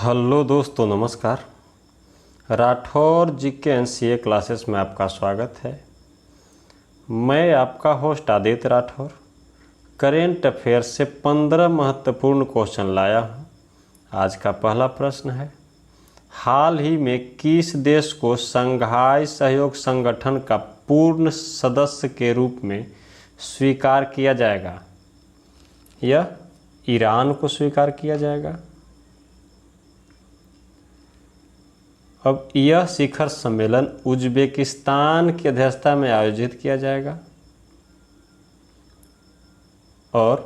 Hello दोस्तों, नमस्कार। राठौर जी के एनसीए क्लासेस में आपका स्वागत है। मैं आपका host Aditya Rathore current affairs से 15 महत्वपूर्ण क्वेश्चन लाया हूँ। आज का पहला प्रश्न है, हाल ही में किस देश को शंघाई सहयोग संगठन का पूर्ण सदस्य के रूप में स्वीकार किया जाएगा? यह ईरान को स्वीकार किया जाएगा। अब यह शिखर सम्मेलन उज्बेकिस्तान की अध्यक्षता में आयोजित किया जाएगा और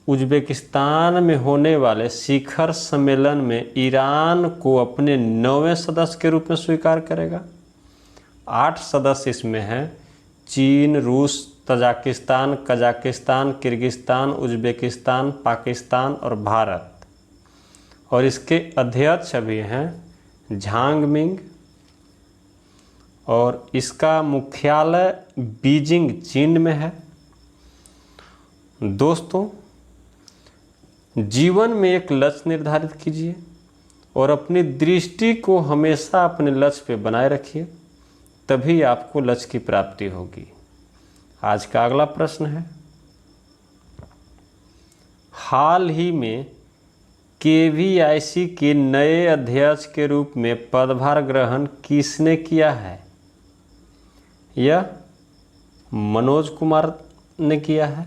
उज्बेकिस्तान में होने वाले शिखर सम्मेलन में ईरान को अपने 9वें सदस्य के रूप में स्वीकार करेगा। 8 सदस्य इसमें हैं, चीन, रूस, Tajikistan, Kazakhstan, Kyrgyzstan, Uzbekistan, Pakistan और भारत। और इसके अध्यक्ष भी हैं झांगमिंग और इसका मुख्यालय बीजिंग चीन में है। दोस्तों, जीवन में एक लक्ष्य निर्धारित कीजिए और अपनी दृष्टि को हमेशा अपने लक्ष्य पे बनाए रखिए, तभी आपको लक्ष्य की प्राप्ति होगी। आज का अगला प्रश्न है, हाल ही में केवीआईसी के नए अध्यक्ष के रूप में पदभार ग्रहण किसने किया है? यह मनोज कुमार ने किया है।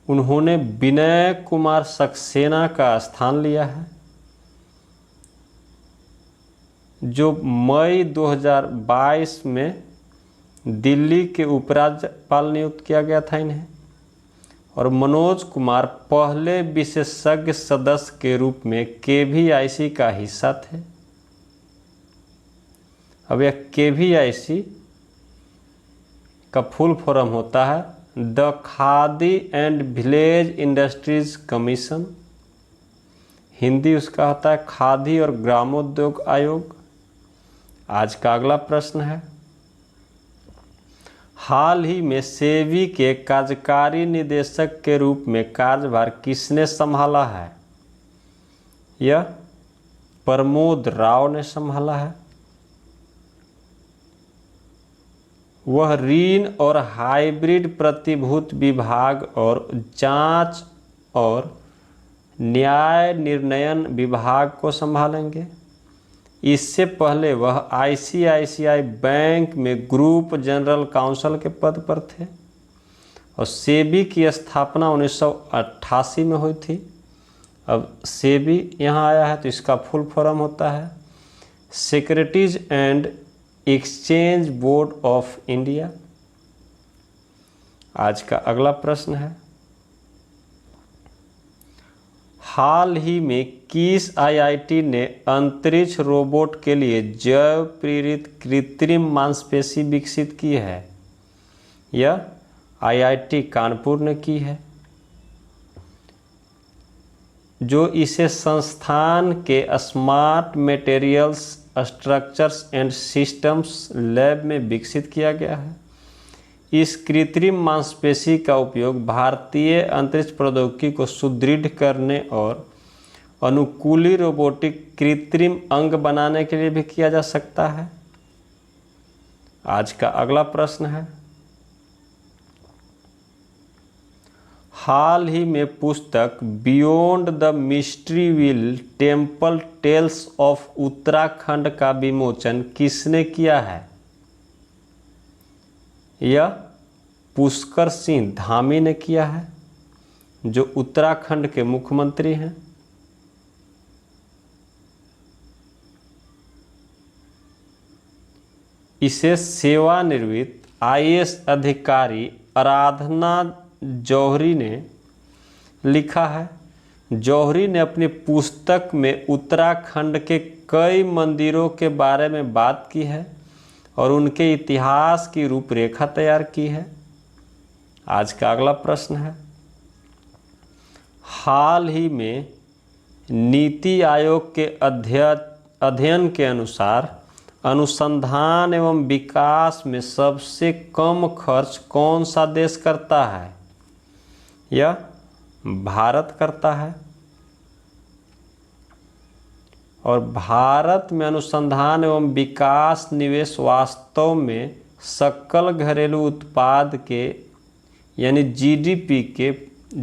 उन्होंने विनय कुमार सक्सेना का स्थान लिया है, जो मई 2022 में दिल्ली के उपराज्यपाल नियुक्त किया गया था इन्हें। और मनोज कुमार पहले विशेषज्ञ सदस्य के रूप में केवीआईसी का हिस्सा थे। अब यह केवीआईसी का फुल फॉर्म होता है the khadi and village industries commission. Hindi उसका होता है खादी और ग्रामोद्योग आयोग। आज का अगला प्रश्न है, हाल ही में सेबी के कार्यकारी निदेशक के रूप में कार्यभार किसने संभाला है? यह प्रमोद राव ने संभाला है। वह ऋण और हाइब्रिड प्रतिभूति विभाग और जांच और न्याय निर्णयन विभाग को संभालेंगे। इससे पहले वह आईसीआईसीआई बैंक में ग्रुप जनरल काउंसिल के पद पर थे और सेबी की स्थापना 1988 में हुई थी। अब सेबी यहाँ आया है तो इसका फुल फॉर्म होता है securities and exchange board of India. आज का अगला प्रश्न है, हाल ही में किस आईआईटी ने अंतरिक्ष रोबोट के लिए जैव प्रेरित कृत्रिम मांसपेशी विकसित की है? यह आईआईटी कानपुर ने की है, जो इसे संस्थान के smart materials structures and systems lab में विकसित किया गया है। इस कृत्रिम मांसपेशी का उपयोग भारतीय अंतरिक्ष प्रौद्योगिकी को सुदृढ़ करने और अनुकूली रोबोटिक कृत्रिम अंग बनाने के लिए भी किया जा सकता है। आज का अगला प्रश्न है, हाल ही में पुस्तक beyond the mystery wheel temple tales of Uttarakhand का विमोचन किसने किया है? यह पुष्कर सिंह धामी ने किया है, जो उत्तराखंड के मुख्यमंत्री हैं। इसे सेवानिवृत्त आईएएस अधिकारी आराधना जौहरी ने लिखा है। जौहरी ने अपनी पुस्तक में उत्तराखंड के कई मंदिरों के बारे में बात की है और उनके इतिहास की रूपरेखा तैयार की है। आज का अगला प्रश्न है, हाल ही में नीति आयोग के अध्ययन के अनुसार अनुसंधान एवं विकास में सबसे कम खर्च कौन सा देश करता है? यह भारत करता है। और भारत में अनुसंधान एवं विकास निवेश वास्तव में सकल घरेलू उत्पाद के यानी जीडीपी के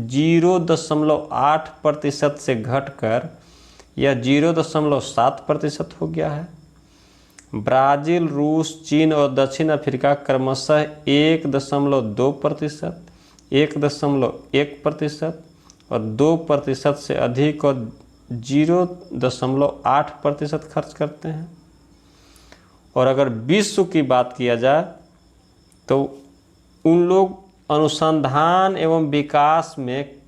0.8% से घटकर यह 0.7% हो गया है। ब्राज़ील, रूस, चीन और दक्षिण अफ्रीका क्रमशः 1.2%, 1.1% और 2% से अधिक और 0.8% खर्च करते हैं। और अगर विश्व की बात किया जाए तो उन लोग अनुसंधान एवं विकास में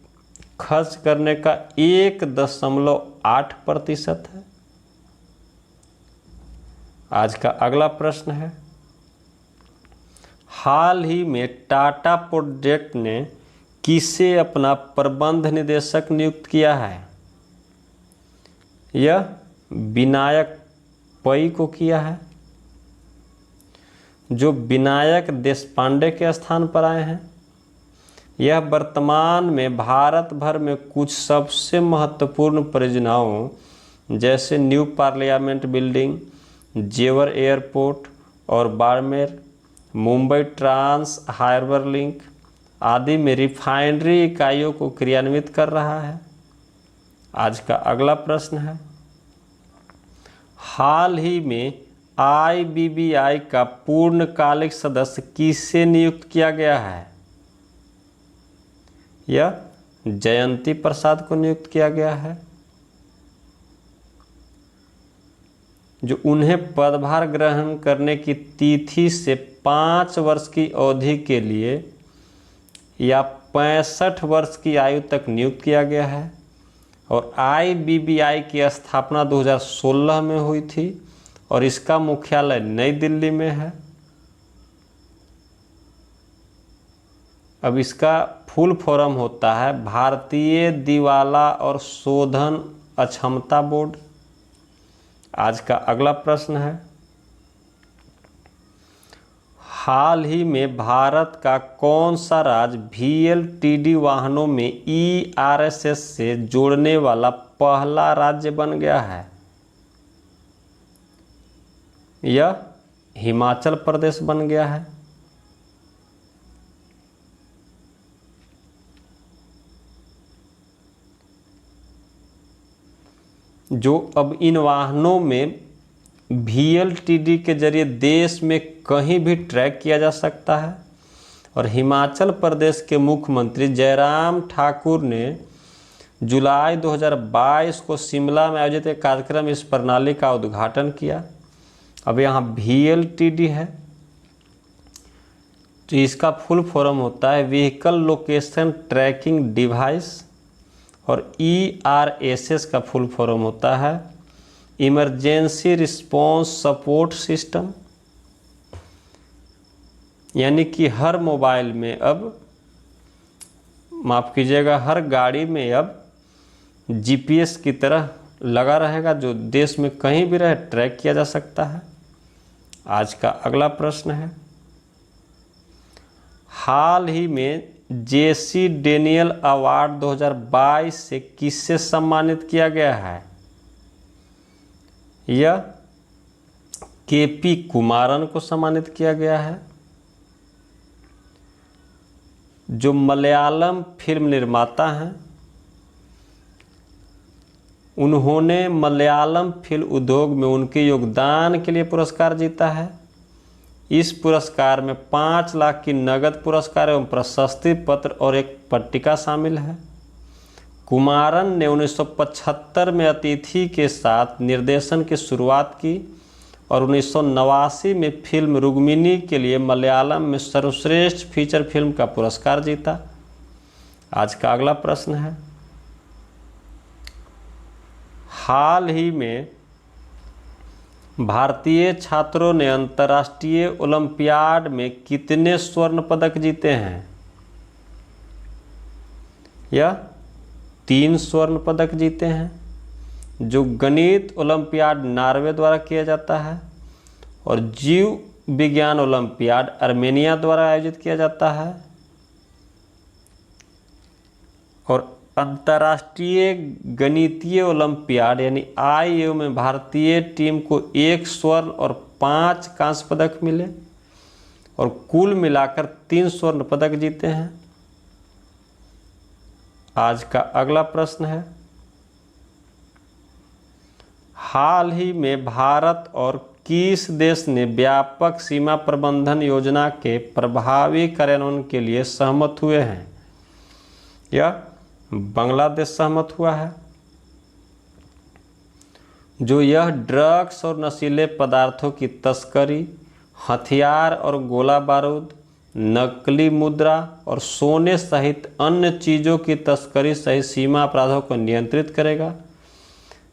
खर्च करने का 1.8% है। आज का अगला प्रश्न है, हाल ही में टाटा प्रोजेक्ट ने किसे अपना प्रबंध निदेशक नियुक्त किया है? यह विनायक पै को किया है, जो विनायक देशपांडे के स्थान पर आए हैं। यह वर्तमान में भारत भर में कुछ सबसे महत्वपूर्ण परियोजनाओं जैसे new parliament building, Jewar airport और Barmer, Mumbai trans harbour link आदि में रिफाइनरी इकाइयों को क्रियान्वित कर रहा है। आज का अगला प्रश्न है, हाल ही में IBBI का पूर्णकालिक सदस्य किसे नियुक्त किया गया है? यह जयंती प्रसाद को नियुक्त किया गया है, जो उन्हें पदभार ग्रहण करने की तिथि से 5 वर्ष की अवधि के लिए या 65 वर्ष की आयु तक नियुक्त किया गया है। और IBBI की स्थापना 2016 में हुई थी और इसका मुख्यालय नई दिल्ली में है। अब इसका फुल फॉर्म होता है भारतीय दिवाला और शोधन अक्षमता बोर्ड। आज का अगला प्रश्न है, हाल ही में भारत का कौन सा राज्य VLTD वाहनों में ERSS से जोड़ने वाला पहला राज्य बन गया है? यह हिमाचल प्रदेश बन गया है। जो अब इन वाहनों में VLTD के जरिए देश में कहीं भी ट्रैक किया जा सकता है। और हिमाचल प्रदेश के मुख्यमंत्री जयराम ठाकुर ने जुलाई 2022 को शिमला में आयोजित एक कार्यक्रम में इस प्रणाली का उद्घाटन किया। अब यहाँ VLTD है तो इसका फुल फॉर्म होता है व्हीकल लोकेशन ट्रैकिंग डिवाइस, और ERSS का फुल फॉर्म होता है इमरजेंसी रिस्पॉन्स सपोर्ट सिस्टम। यानी कि हर मोबाइल में अब, माफ़ कीजिएगा, हर गाड़ी में अब GPS की तरह लगा रहेगा, जो देश में कहीं भी रहे ट्रैक किया जा सकता है। आज का अगला प्रश्न है, हाल ही में JC डेनियल अवार्ड 2022 से किससे सम्मानित किया गया है? यह KP कुमारन को सम्मानित किया गया है, जो मलयालम फिल्म निर्माता हैं। उन्होंने मलयालम फिल्म उद्योग में उनके योगदान के लिए पुरस्कार जीता है। इस पुरस्कार में 5 लाख की नगद पुरस्कार एवं प्रशस्ति पत्र और एक पट्टिका शामिल है। कुमारन ने 1975 में अतिथि के साथ निर्देशन की शुरुआत की और 1989 में फिल्म रुक्मिणी के लिए मलयालम में सर्वश्रेष्ठ फीचर फिल्म का पुरस्कार जीता। आज का अगला प्रश्न है, हाल ही में भारतीय छात्रों ने अंतर्राष्ट्रीय ओलंपियाड में कितने स्वर्ण पदक जीते हैं? यह 3 स्वर्ण पदक जीते हैं, जो गणित ओलंपियाड नॉर्वे द्वारा किया जाता है और जीव विज्ञान ओलंपियाड आर्मेनिया द्वारा आयोजित किया जाता है। और अंतर्राष्ट्रीय गणितीय ओलंपियाड यानी IAO में भारतीय टीम को 1 स्वर्ण और 5 कांस्य पदक मिले और कुल मिलाकर 3 स्वर्ण पदक जीते हैं। आज का अगला प्रश्न है, हाल ही में भारत और किस देश ने व्यापक सीमा प्रबंधन योजना के प्रभावी कार्यान्वयन के लिए सहमत हुए हैं? यह बांग्लादेश सहमत हुआ है। जो यह ड्रग्स और नशीले पदार्थों की तस्करी, हथियार और गोला बारूद, नकली मुद्रा और सोने सहित अन्य चीज़ों की तस्करी सहित सीमा अपराधों को नियंत्रित करेगा।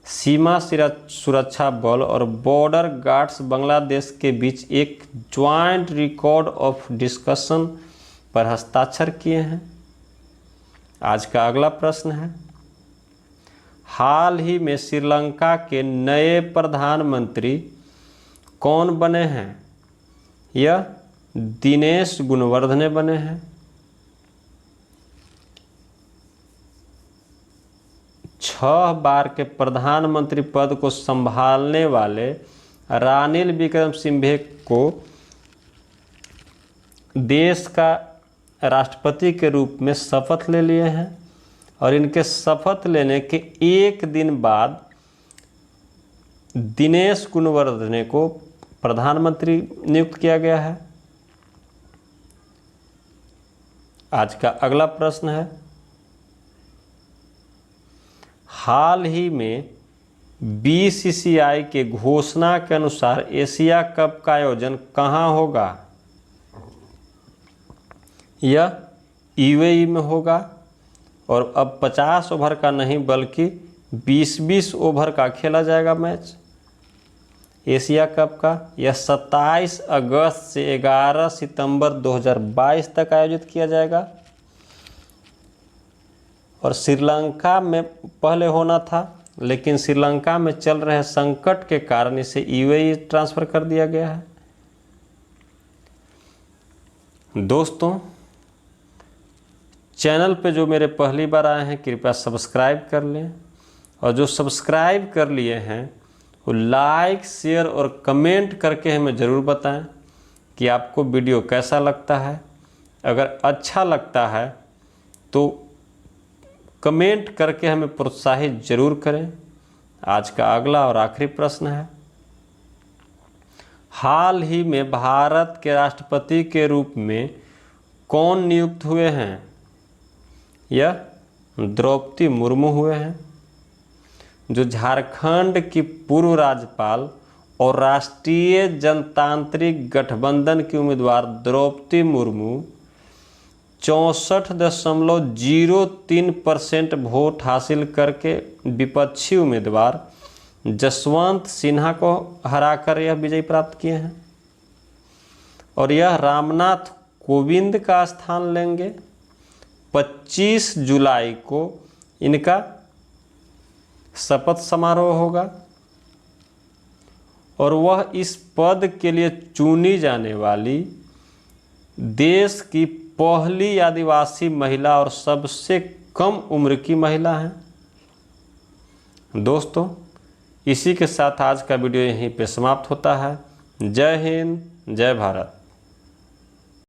सीमा सुरक्षा बल और बॉर्डर गार्ड्स बांग्लादेश के बीच एक ज्वाइंट रिकॉर्ड ऑफ डिस्कशन पर हस्ताक्षर किए हैं। आज का अगला प्रश्न है, हाल ही में श्रीलंका के नए प्रधानमंत्री कौन बने हैं? यह दिनेश गुणवर्धने बने हैं। 6 बार के प्रधानमंत्री पद को संभालने वाले रानिल विक्रमसिंघे को देश का राष्ट्रपति के रूप में शपथ ले लिए हैं और इनके शपथ लेने के एक दिन बाद दिनेश गुणवर्धने को प्रधानमंत्री नियुक्त किया गया है। आज का अगला प्रश्न है, हाल ही में BCCI के घोषणा के अनुसार एशिया कप का आयोजन कहाँ होगा? यह UAE में होगा और अब 50 ओवर का नहीं बल्कि 20-20 ओवर का खेला जाएगा मैच एशिया कप का। यह 27 अगस्त से 11 सितंबर 2022 तक आयोजित किया जाएगा और श्रीलंका में पहले होना था, लेकिन श्रीलंका में चल रहे संकट के कारण इसे UAE ट्रांसफ़र कर दिया गया है। दोस्तों, चैनल पे जो मेरे पहली बार आए हैं कृपया सब्सक्राइब कर लें और जो सब्सक्राइब कर लिए हैं वो लाइक, शेयर और कमेंट करके हमें ज़रूर बताएं कि आपको वीडियो कैसा लगता है। अगर अच्छा लगता है तो कमेंट करके हमें प्रोत्साहित ज़रूर करें। आज का अगला और आखिरी प्रश्न है, हाल ही में भारत के राष्ट्रपति के रूप में कौन नियुक्त हुए हैं? यह द्रौपदी मुर्मू हुए हैं। जो झारखंड की पूर्व राज्यपाल और राष्ट्रीय जनतांत्रिक गठबंधन की उम्मीदवार द्रौपदी मुर्मू 64.03% वोट हासिल करके विपक्षी उम्मीदवार जसवंत सिन्हा को हराकर यह विजय प्राप्त किए हैं और यह रामनाथ कोविंद का स्थान लेंगे। 25 जुलाई को इनका शपथ समारोह होगा और वह इस पद के लिए चुनी जाने वाली देश की पहली आदिवासी महिला और सबसे कम उम्र की महिला हैं। दोस्तों, इसी के साथ आज का वीडियो यहीं पे समाप्त होता है। जय हिंद, जय भारत।